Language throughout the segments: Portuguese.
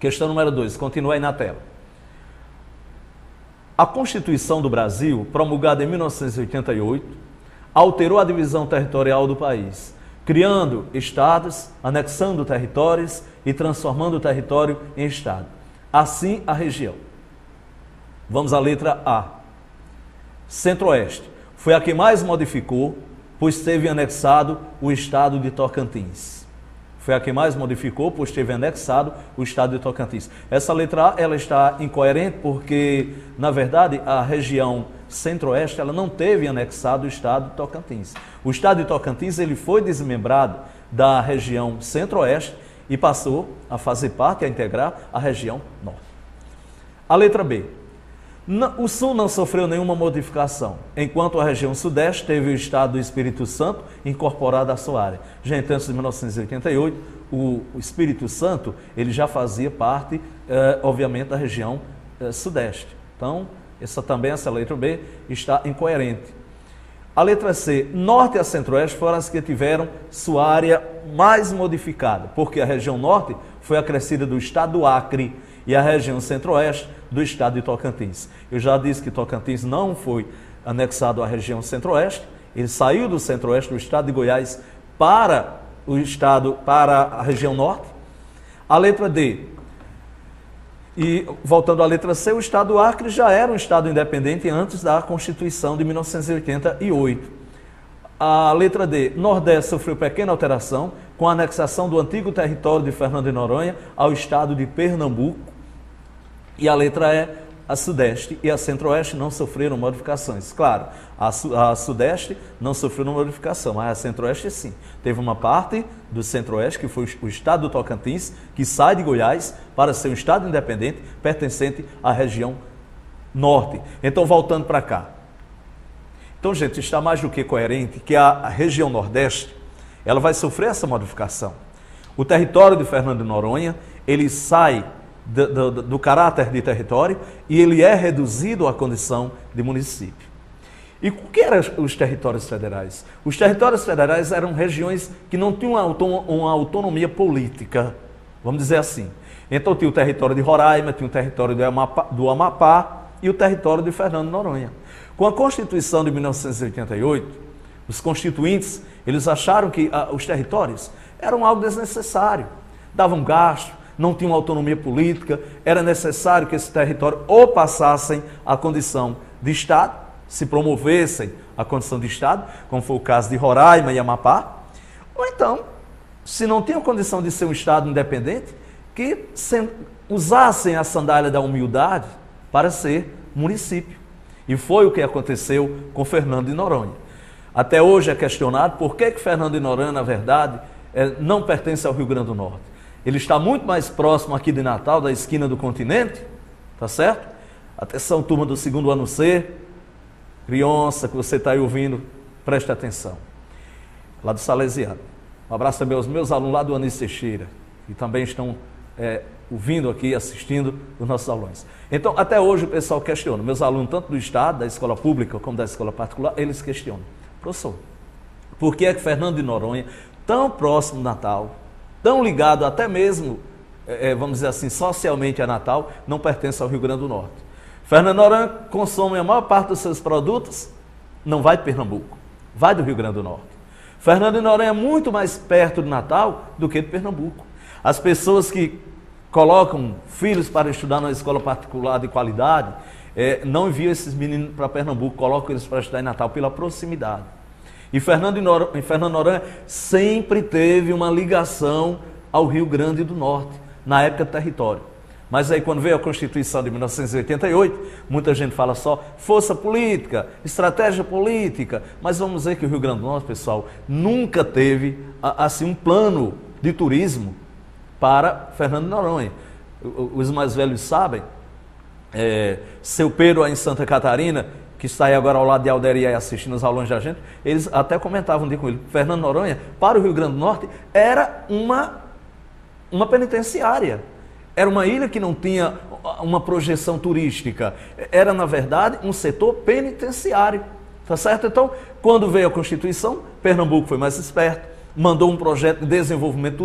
Questão número 2, continua aí na tela. A Constituição do Brasil, promulgada em 1988, alterou a divisão territorial do país, criando estados, anexando territórios e transformando o território em estado. Assim, a região. Vamos à letra A. Centro-Oeste. Foi a que mais modificou, pois teve anexado o estado de Tocantins. Foi a que mais modificou, pois teve anexado o estado de Tocantins. Essa letra A, ela está incoerente porque, na verdade, a região Centro-Oeste, ela não teve anexado o estado de Tocantins. O estado de Tocantins, ele foi desmembrado da região Centro-Oeste e passou a fazer parte, a integrar a região Norte. A letra B. O Sul não sofreu nenhuma modificação, enquanto a região Sudeste teve o estado do Espírito Santo incorporado à sua área. Gente, antes de 1988, o Espírito Santo ele já fazia parte, obviamente, da região Sudeste. Então, essa letra B está incoerente. A letra C, Norte e Centro-Oeste foram as que tiveram sua área mais modificada, porque a região Norte foi acrescida do estado do Acre e a região Centro-Oeste do estado de Tocantins. Eu já disse que Tocantins não foi anexado à região Centro-Oeste, ele saiu do Centro-Oeste, do estado de Goiás, para a região Norte. A letra D, e voltando à letra C, o estado do Acre já era um estado independente antes da Constituição de 1988. A letra D, Nordeste sofreu pequena alteração com a anexação do antigo território de Fernando de Noronha ao estado de Pernambuco. E a letra E, a Sudeste e a Centro-Oeste não sofreram modificações. Claro, a Sudeste não sofreu modificação, mas a Centro-Oeste sim. Teve uma parte do Centro-Oeste, que foi o estado do Tocantins, que sai de Goiás para ser um estado independente, pertencente à região Norte. Então, voltando para cá. Então, gente, está mais do que coerente que a região Nordeste, ela vai sofrer essa modificação. O território de Fernando de Noronha, ele sai do caráter de território e ele é reduzido à condição de município. E o que eram os territórios federais? Os territórios federais eram regiões que não tinham uma autonomia política, vamos dizer assim. Então tinha o território de Roraima, tinha o território do Amapá e o território de Fernando de Noronha. Com a Constituição de 1988, os constituintes, eles acharam que os territórios eram algo desnecessário, davam gasto, não tinham autonomia política, era necessário que esse território ou passassem a condição de Estado, se promovessem a condição de Estado, como foi o caso de Roraima e Amapá, ou então, se não tinham condição de ser um Estado independente, que usassem a sandália da humildade para ser município. E foi o que aconteceu com Fernando de Noronha. Até hoje é questionado por que Fernando de Noronha, na verdade, não pertence ao Rio Grande do Norte. Ele está muito mais próximo aqui de Natal, da esquina do continente, tá certo? Atenção, turma do segundo ano C, criança que você está aí ouvindo, preste atenção. Lá do Salesiano. Um abraço também aos meus alunos lá do Anísio Teixeira, que também estão ouvindo aqui, assistindo os nossos alunos. Então, até hoje o pessoal questiona. Meus alunos, tanto do Estado, da escola pública, como da escola particular, eles questionam. Professor, por que Fernando de Noronha, tão próximo do Natal, tão ligado até mesmo, vamos dizer assim, socialmente a Natal, não pertence ao Rio Grande do Norte? Fernando de Noronha consome a maior parte dos seus produtos, não vai de Pernambuco, vai do Rio Grande do Norte. Fernando de Noronha é muito mais perto do Natal do que de Pernambuco. As pessoas que colocam filhos para estudar na escola particular de qualidade, não enviam esses meninos para Pernambuco, colocam eles para estudar em Natal pela proximidade. E Fernando de Noronha sempre teve uma ligação ao Rio Grande do Norte, na época do território. Mas aí quando veio a Constituição de 1988, muita gente fala só força política, estratégia política, mas vamos dizer que o Rio Grande do Norte, pessoal, nunca teve assim um plano de turismo para Fernando de Noronha. Os mais velhos sabem, seu Pedro em Santa Catarina, que está aí agora ao lado de Alderi assistindo os alunos da gente, eles até comentavam um dia com ele, Fernando de Noronha, para o Rio Grande do Norte, era uma penitenciária. Era uma ilha que não tinha uma projeção turística. Era, na verdade, um setor penitenciário. Tá certo? Então, quando veio a Constituição, Pernambuco foi mais esperto, mandou um projeto de desenvolvimento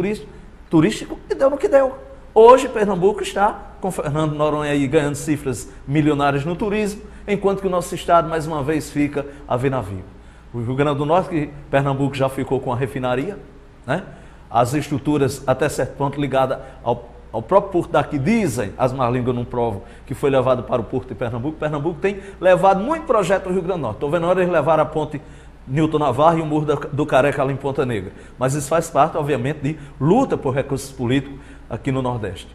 turístico e deu no que deu. Hoje, Pernambuco está, com Fernando Noronha aí ganhando cifras milionárias no turismo, enquanto que o nosso estado, mais uma vez, fica a ver navio. O Rio Grande do Norte, que Pernambuco já ficou com a refinaria, né? As estruturas, até certo ponto, ligadas ao próprio porto daqui, dizem, as más línguas não provam, que foi levado para o porto de Pernambuco. Pernambuco tem levado muito projeto no Rio Grande do Norte. Estou vendo a hora de levar a ponte Newton Navarro e o Muro do Careca ali em Ponta Negra. Mas isso faz parte, obviamente, de luta por recursos políticos aqui no Nordeste.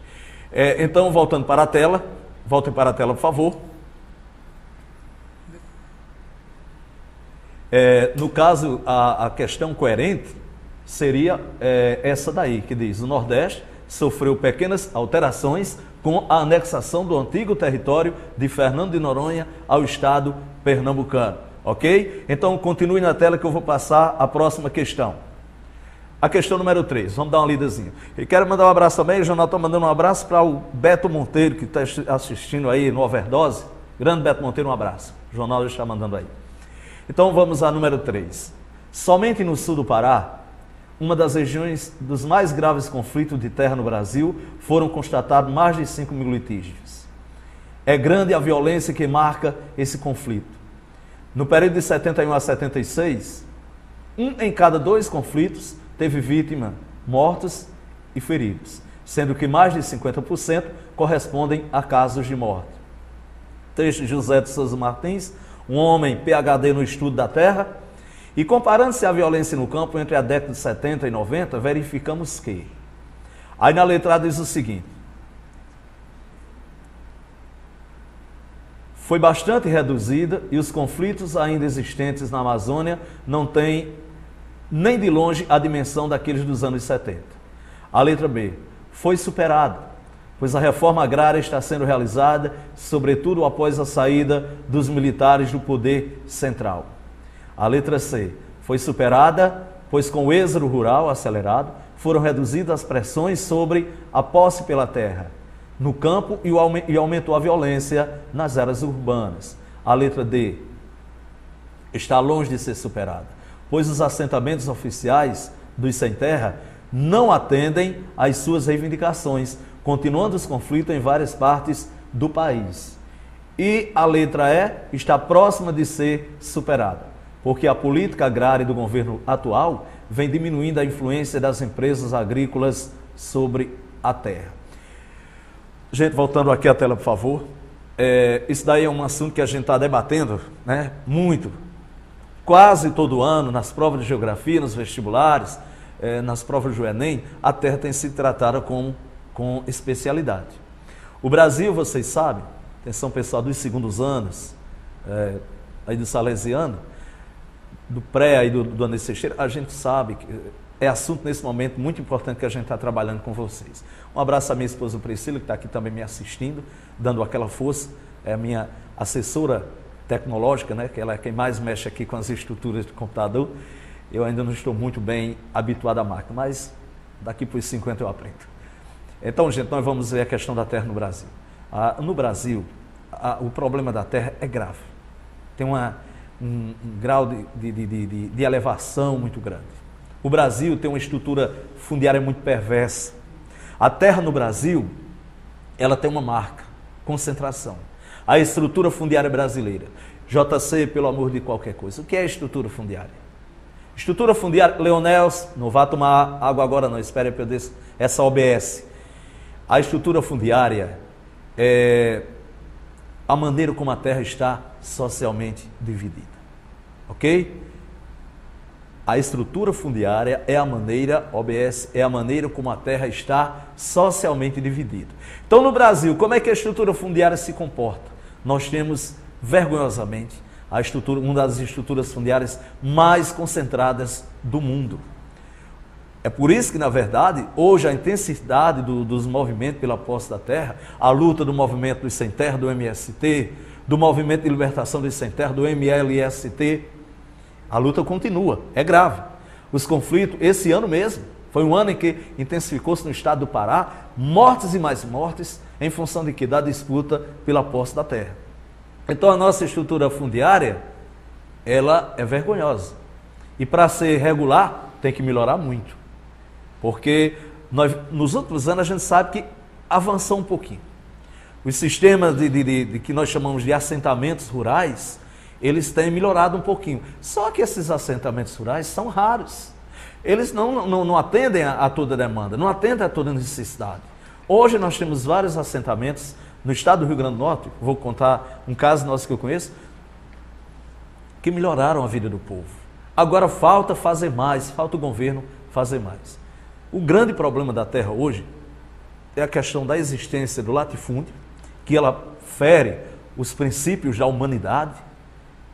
Então, voltando para a tela, voltem para a tela, por favor. No caso, a questão coerente seria essa daí, que diz: o Nordeste sofreu pequenas alterações com a anexação do antigo território de Fernando de Noronha ao estado pernambucano. Ok? Então, continue na tela que eu vou passar a próxima questão. A questão número 3, vamos dar uma lidazinha. E quero mandar um abraço também, o jornal está mandando um abraço para o Beto Monteiro, que está assistindo aí no Overdose. Grande Beto Monteiro, um abraço. O jornal está mandando aí. Então, vamos à número 3. Somente no sul do Pará, uma das regiões dos mais graves conflitos de terra no Brasil, foram constatados mais de 5 mil litígios. É grande a violência que marca esse conflito. No período de 71 a 76, 1 em cada 2 conflitos teve vítima, mortos e feridos, sendo que mais de 50% correspondem a casos de morte. Texto de José de Souza Martins, um homem PhD no estudo da terra. E comparando-se a violência no campo entre a década de 70 e 90, verificamos que... Aí na letrada diz o seguinte: foi bastante reduzida e os conflitos ainda existentes na Amazônia não têm nem de longe a dimensão daqueles dos anos 70. A letra B: foi superada, pois a reforma agrária está sendo realizada, sobretudo após a saída dos militares do poder central. A letra C: foi superada, pois com o êxodo rural acelerado, foram reduzidas as pressões sobre a posse pela terra no campo e aumentou a violência nas áreas urbanas. A letra D: está longe de ser superada, pois os assentamentos oficiais dos sem terra não atendem às suas reivindicações, continuando os conflitos em várias partes do país. E a letra E: está próxima de ser superada, porque a política agrária do governo atual vem diminuindo a influência das empresas agrícolas sobre a terra. Gente, voltando aqui à tela, por favor. Isso daí é um assunto que a gente está debatendo, né, muito. Quase todo ano, nas provas de geografia, nos vestibulares, nas provas do Enem, a terra tem sido tratada com especialidade. O Brasil, vocês sabem, atenção pessoal dos segundos anos, aí do Salesiano, do pré aí do Anísio Teixeira, a gente sabe que é assunto nesse momento muito importante que a gente está trabalhando com vocês. Um abraço à minha esposa Priscila, que está aqui também me assistindo, dando aquela força, é a minha assessora tecnológica, né, que ela é quem mais mexe aqui com as estruturas do computador. Eu ainda não estou muito bem habituado à máquina, mas daqui para os 50 eu aprendo. Então, gente, nós vamos ver a questão da terra no Brasil. No Brasil, o problema da terra é grave. Tem um grau de elevação muito grande. O Brasil tem uma estrutura fundiária muito perversa. A terra no Brasil, ela tem uma marca: concentração. A estrutura fundiária brasileira. JC, pelo amor de qualquer coisa. O que é estrutura fundiária? Estrutura fundiária, Leonels, não vá tomar água agora não, espere para eu descer essa OBS. A estrutura fundiária é a maneira como a terra está socialmente dividida. Ok? A estrutura fundiária é a maneira, OBS, é a maneira como a terra está socialmente dividida. Então, no Brasil, como é que a estrutura fundiária se comporta? Nós temos, vergonhosamente, uma das estruturas fundiárias mais concentradas do mundo. É por isso que, na verdade, hoje a intensidade dos movimentos pela posse da terra, a luta do movimento dos sem terra, do MST, do movimento de libertação dos sem terra, do MLST, a luta continua, é grave. Os conflitos, esse ano mesmo, foi um ano em que intensificou-se no estado do Pará, mortes e mais mortes, em função de que? Da disputa pela posse da terra. Então a nossa estrutura fundiária, ela é vergonhosa. E para ser regular, tem que melhorar muito. Porque nos últimos anos a gente sabe que avançou um pouquinho. Os sistemas de que nós chamamos de assentamentos rurais, eles têm melhorado um pouquinho. Só que esses assentamentos rurais são raros. Eles não atendem a toda demanda, não atendem a toda necessidade. Hoje nós temos vários assentamentos no estado do Rio Grande do Norte, vou contar um caso nosso que eu conheço, que melhoraram a vida do povo. Agora falta fazer mais, falta o governo fazer mais. O grande problema da terra hoje é a questão da existência do latifúndio, que ela fere os princípios da humanidade,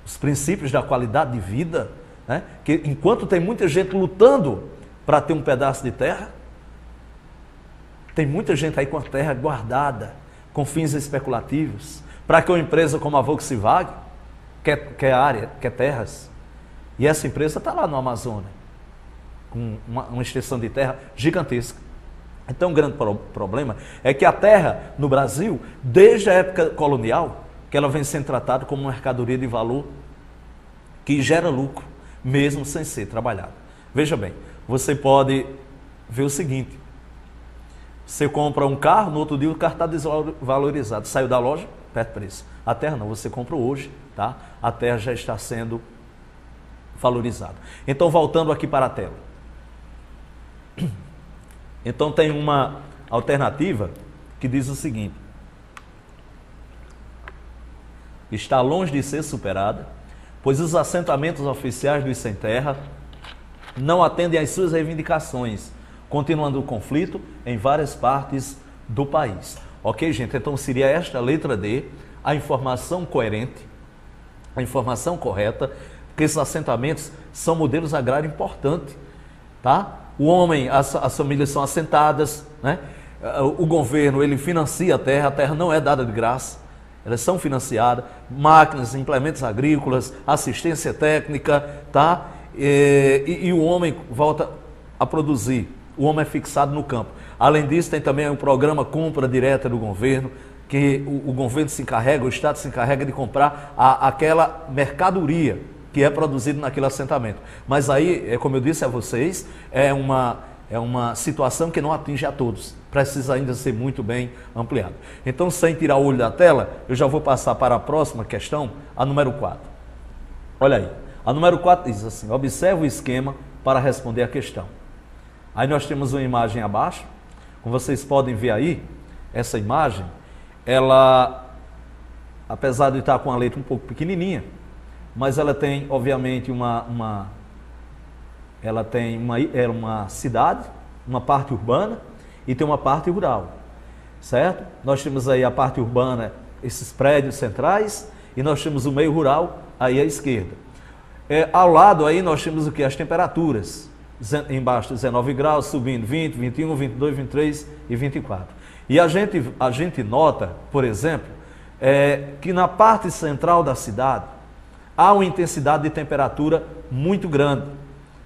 os princípios da qualidade de vida, né? Que enquanto tem muita gente lutando para ter um pedaço de terra, tem muita gente aí com a terra guardada, com fins especulativos, para que uma empresa como a Volkswagen quer área, quer terras, e essa empresa está lá no Amazonas, com uma extensão de terra gigantesca. Então, o grande problema é que a terra no Brasil, desde a época colonial, que ela vem sendo tratada como uma mercadoria de valor que gera lucro, mesmo sem ser trabalhada. Veja bem, você pode ver o seguinte: você compra um carro, no outro dia o carro está desvalorizado, saiu da loja, perde preço. A terra não, você compra hoje, tá? A terra já está sendo valorizada. Então, voltando aqui para a tela. Então tem uma alternativa que diz o seguinte: está longe de ser superada, pois os assentamentos oficiais dos sem terra não atendem às suas reivindicações, continuando o conflito em várias partes do país. Ok, gente? Então seria esta a letra D, a informação coerente, a informação correta, porque esses assentamentos são modelos agrários importantes, tá? O homem, as famílias são assentadas, né? O governo, ele financia a terra não é dada de graça, elas são financiadas, máquinas, implementos agrícolas, assistência técnica, tá? E o homem volta a produzir, o homem é fixado no campo. Além disso, tem também o programa compra direta do governo, que o governo se encarrega, o Estado se encarrega de comprar aquela mercadoria que é produzido naquele assentamento. Mas aí, como eu disse a vocês, é uma situação que não atinge a todos. Precisa ainda ser muito bem ampliado. Então, sem tirar o olho da tela, eu já vou passar para a próxima questão, a número 4. Olha aí, a número 4 diz assim: observe o esquema para responder a questão. Aí nós temos uma imagem abaixo, como vocês podem ver aí, essa imagem, ela, apesar de estar com a letra um pouco pequenininha, mas ela tem, obviamente, ela tem uma cidade, uma parte urbana e tem uma parte rural, certo? Nós temos aí a parte urbana, esses prédios centrais, e nós temos o meio rural aí à esquerda. Ao lado aí nós temos o que? As temperaturas. Embaixo 19 graus, subindo 20, 21, 22, 23 e 24. E a gente nota, por exemplo, que na parte central da cidade há uma intensidade de temperatura muito grande,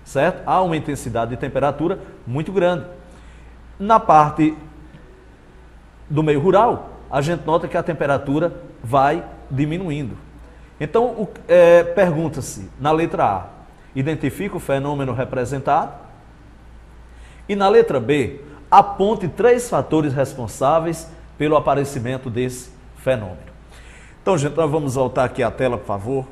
certo? Há uma intensidade de temperatura muito grande. Na parte do meio rural, a gente nota que a temperatura vai diminuindo. Então, pergunta-se, na letra A, identifica o fenômeno representado. E na letra B, aponte 3 fatores responsáveis pelo aparecimento desse fenômeno. Então, gente, nós vamos voltar aqui à tela, por favor.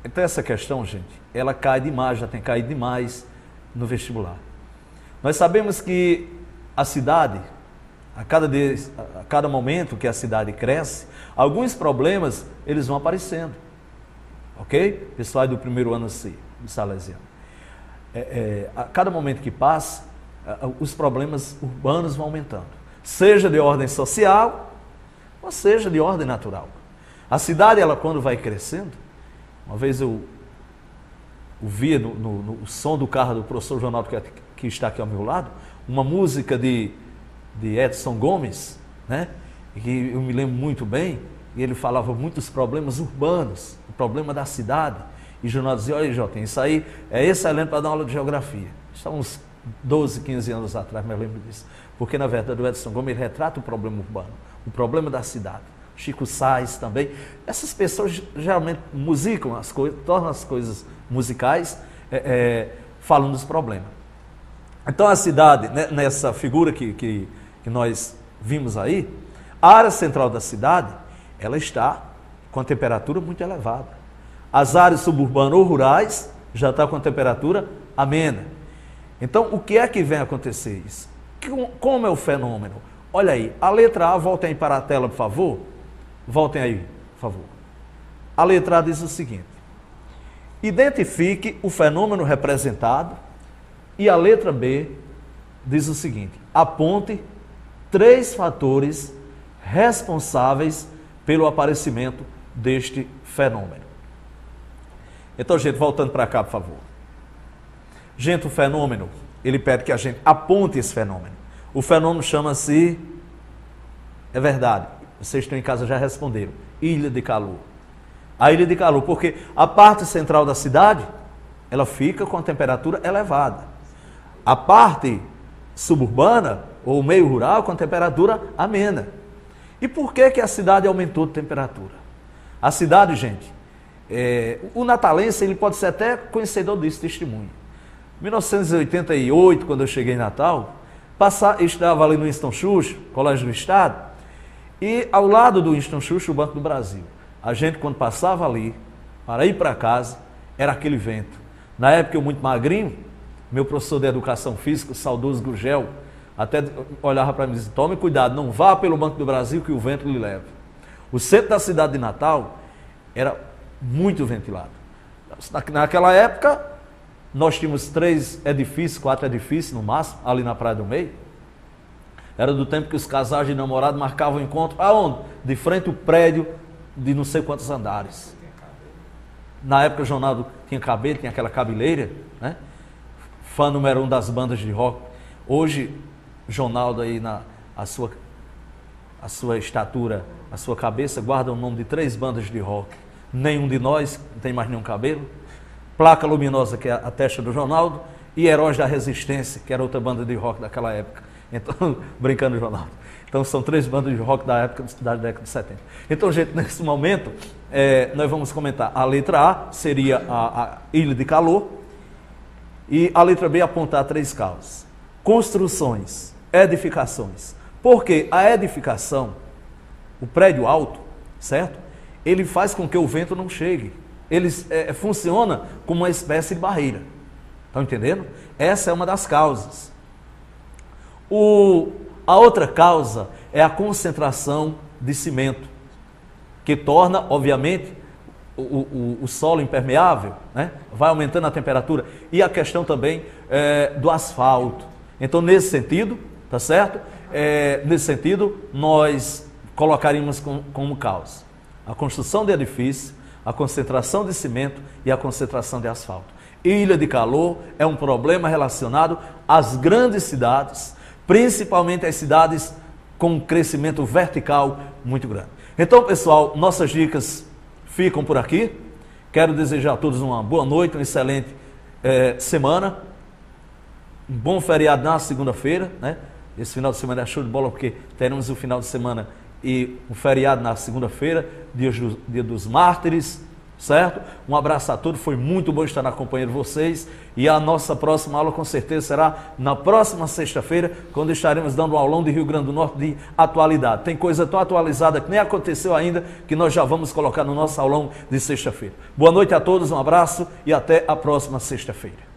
Então, essa questão, gente, ela cai demais, já tem caído demais no vestibular. Nós sabemos que a cidade, a cada momento que a cidade cresce, alguns problemas eles vão aparecendo. Ok? Pessoal do primeiro ano C, do Salesiano. A cada momento que passa, os problemas urbanos vão aumentando. Seja de ordem social, ou seja de ordem natural. A cidade, ela quando vai crescendo, uma vez eu ouvia no som do carro do professor Ronaldo, que está aqui ao meu lado, uma música de Edson Gomes, né? Que eu me lembro muito bem, e ele falava muitos problemas urbanos, o problema da cidade. E o jornal dizia: olha, Joaquim, isso aí é excelente para dar aula de geografia. Isso há uns 12, 15 anos atrás, me lembro disso. Porque, na verdade, o Edson Gomes ele retrata o problema urbano, o problema da cidade. Chico Sainz também. Essas pessoas geralmente musicam as coisas, tornam as coisas musicais, falando dos problemas. Então, a cidade, né, nessa figura que que nós vimos aí, a área central da cidade, ela está com a temperatura muito elevada. As áreas suburbanas ou rurais já estão com a temperatura amena. Então, o que é que vem acontecer isso? Como é o fenômeno? Olha aí, a letra A, voltem aí para a tela, por favor. Voltem aí, por favor. A letra A diz o seguinte: identifique o fenômeno representado. E a letra B diz o seguinte: aponte 3 fatores responsáveis pelo aparecimento deste fenômeno. Então, gente, voltando para cá, por favor. Gente, o fenômeno, ele pede que a gente aponte esse fenômeno. O fenômeno chama-se, é verdade, vocês estão em casa já responderam, ilha de calor. A ilha de calor, porque a parte central da cidade, ela fica com a temperatura elevada. A parte suburbana, ou meio rural, com a temperatura amena. E por que que a cidade aumentou de temperatura? A cidade, gente, o natalense, ele pode ser até conhecedor desse testemunho. Em 1988, quando eu cheguei em Natal, eu estava ali no Winston Churchill, Colégio do Estado, e ao lado do Winston Churchill, o Banco do Brasil. A gente, quando passava ali, para ir para casa, era aquele vento. Na época, eu muito magrinho, meu professor de Educação Física, o saudoso Gurgel, até olhava para mim e dizia: tome cuidado, não vá pelo Banco do Brasil que o vento lhe leva. O centro da cidade de Natal era muito ventilado. Naquela época, nós tínhamos 3 edifícios, 4 edifícios no máximo, ali na Praia do Meio. Era do tempo que os casais de namorado marcavam encontro. Aonde? De frente ao prédio de não sei quantos andares. Na época o Ronaldo tinha cabelo, tinha aquela cabeleira, né? Fã número 1 das bandas de rock. Hoje, Ronaldo aí, a sua estatura, a sua cabeça, guarda o nome de 3 bandas de rock. Nenhum de nós tem mais nenhum cabelo. Placa Luminosa, que é a testa do Ronaldo, e Heróis da Resistência, que era outra banda de rock daquela época. Então, brincando, Ronaldo. Então, são 3 bandas de rock da época da década de 70. Então, gente, nesse momento, nós vamos comentar. A letra A seria a ilha de calor, e a letra B apontar 3 causas. Construções, edificações. Porque a edificação, o prédio alto, certo? Ele faz com que o vento não chegue. Ele funciona como uma espécie de barreira. Estão entendendo? Essa é uma das causas. A outra causa é a concentração de cimento, que torna, obviamente, o solo impermeável, né? Vai aumentando a temperatura. E a questão também do asfalto. Então, nesse sentido, tá certo? Nesse sentido, nós colocaríamos como causa a construção de edifícios, a concentração de cimento e a concentração de asfalto. Ilha de calor é um problema relacionado às grandes cidades, principalmente as cidades com um crescimento vertical muito grande. Então, pessoal, nossas dicas ficam por aqui. Quero desejar a todos uma boa noite, uma excelente semana, um bom feriado na segunda-feira, né? Esse final de semana é show de bola, porque teremos o final de semana e um feriado na segunda-feira, dia dos mártires, certo? Um abraço a todos, foi muito bom estar na companhia de vocês, e a nossa próxima aula com certeza será na próxima sexta-feira, quando estaremos dando um aulão de Rio Grande do Norte de atualidade. Tem coisa tão atualizada que nem aconteceu ainda, que nós já vamos colocar no nosso aulão de sexta-feira. Boa noite a todos, um abraço e até a próxima sexta-feira.